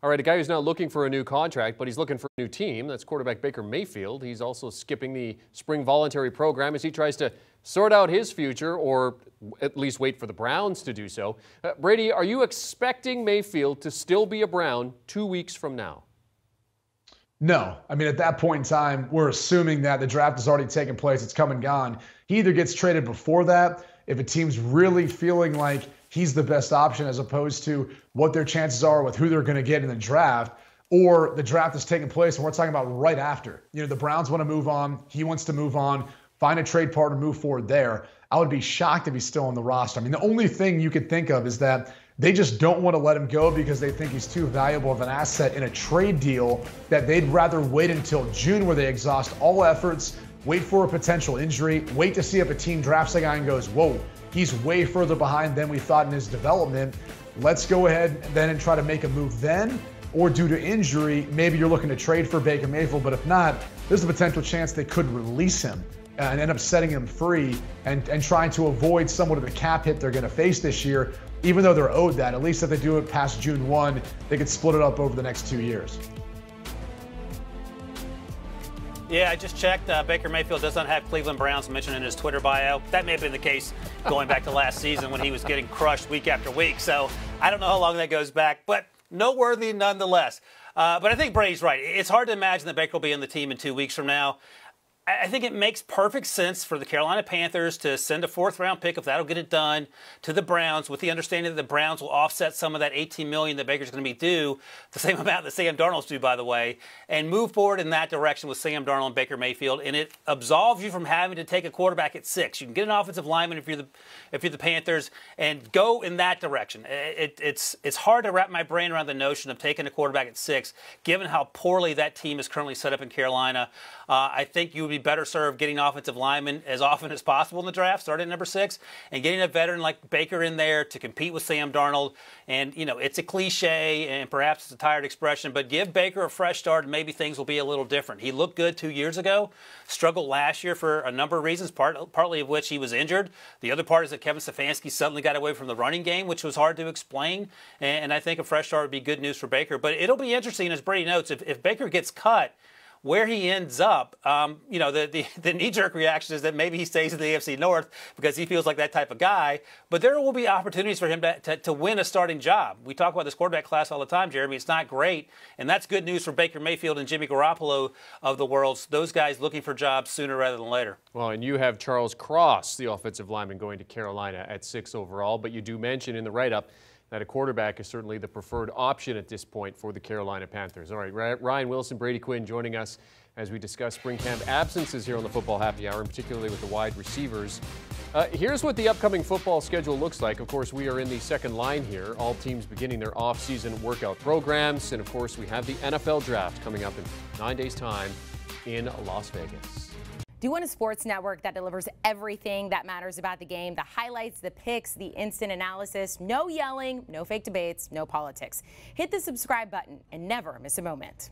All right, a guy who's not looking for a new contract, but he's looking for a new team. That's quarterback Baker Mayfield. He's also skipping the spring voluntary program as he tries to sort out his future, or at least wait for the Browns to do so. Brady, are you expecting Mayfield to still be a Brown 2 weeks from now? No. I mean, at that point in time, we're assuming that the draft has already taken place. It's come and gone. He either gets traded before that, if a team's really feeling like he's the best option as opposed to what their chances are with who they're going to get in the draft, or the draft is taking place and we're talking about right after. You know, the Browns want to move on. He wants to move on, find a trade partner, move forward there. I would be shocked if he's still on the roster. I mean, the only thing you could think of is that they just don't want to let him go because they think he's too valuable of an asset in a trade deal, that they'd rather wait until June where they exhaust all efforts, wait for a potential injury, wait to see if a team drafts a guy and goes, whoa, he's way further behind than we thought in his development. Let's go ahead then and try to make a move then. Or due to injury, maybe you're looking to trade for Baker Mayfield, but if not, there's a potential chance they could release him and end up setting him free and trying to avoid somewhat of the cap hit they're going to face this year, even though they're owed that. At least if they do it past June 1, they could split it up over the next 2 years. Yeah, I just checked. Baker Mayfield does not have Cleveland Browns mentioned in his Twitter bio. That may have been the case going back to last season when he was getting crushed week after week. So I don't know how long that goes back, but noteworthy nonetheless. But I think Brady's right. It's hard to imagine that Baker will be in the team in 2 weeks from now. I think it makes perfect sense for the Carolina Panthers to send a fourth-round pick, if that'll get it done, to the Browns, with the understanding that the Browns will offset some of that $18 million that Baker's going to be due, the same amount that Sam Darnold's due, by the way, and move forward in that direction with Sam Darnold and Baker Mayfield. And it absolves you from having to take a quarterback at 6. You can get an offensive lineman if you're the Panthers, and go in that direction. It's hard to wrap my brain around the notion of taking a quarterback at 6, given how poorly that team is currently set up in Carolina. I think you would be better served getting offensive linemen as often as possible in the draft, starting at number 6, and getting a veteran like Baker in there to compete with Sam Darnold. And, you know, it's a cliche and perhaps it's a tired expression, but give Baker a fresh start and maybe things will be a little different. He looked good 2 years ago, struggled last year for a number of reasons, partly of which he was injured. The other part is that Kevin Stefanski suddenly got away from the running game, which was hard to explain. And I think a fresh start would be good news for Baker. But it'll be interesting, as Brady notes, if Baker gets cut, where he ends up, you know, the knee-jerk reaction is that maybe he stays in the AFC North because he feels like that type of guy. But there will be opportunities for him to win a starting job. We talk about this quarterback class all the time, Jeremy. It's not great, and that's good news for Baker Mayfield and Jimmy Garoppolo of the world. Those guys looking for jobs sooner rather than later. Well, and you have Charles Cross, the offensive lineman, going to Carolina at 6 overall. But you do mention in the write-up that a quarterback is certainly the preferred option at this point for the Carolina Panthers. All right, Ryan Wilson, Brady Quinn joining us as we discuss spring camp absences here on the Football Happy Hour, and particularly with the wide receivers. Here's what the upcoming football schedule looks like. Of course, we are in the second line here. All teams beginning their off-season workout programs. And, of course, we have the NFL Draft coming up in 9 days' time in Las Vegas. Do you want a sports network that delivers everything that matters about the game? The highlights, the picks, the instant analysis, no yelling, no fake debates, no politics. Hit the subscribe button and never miss a moment.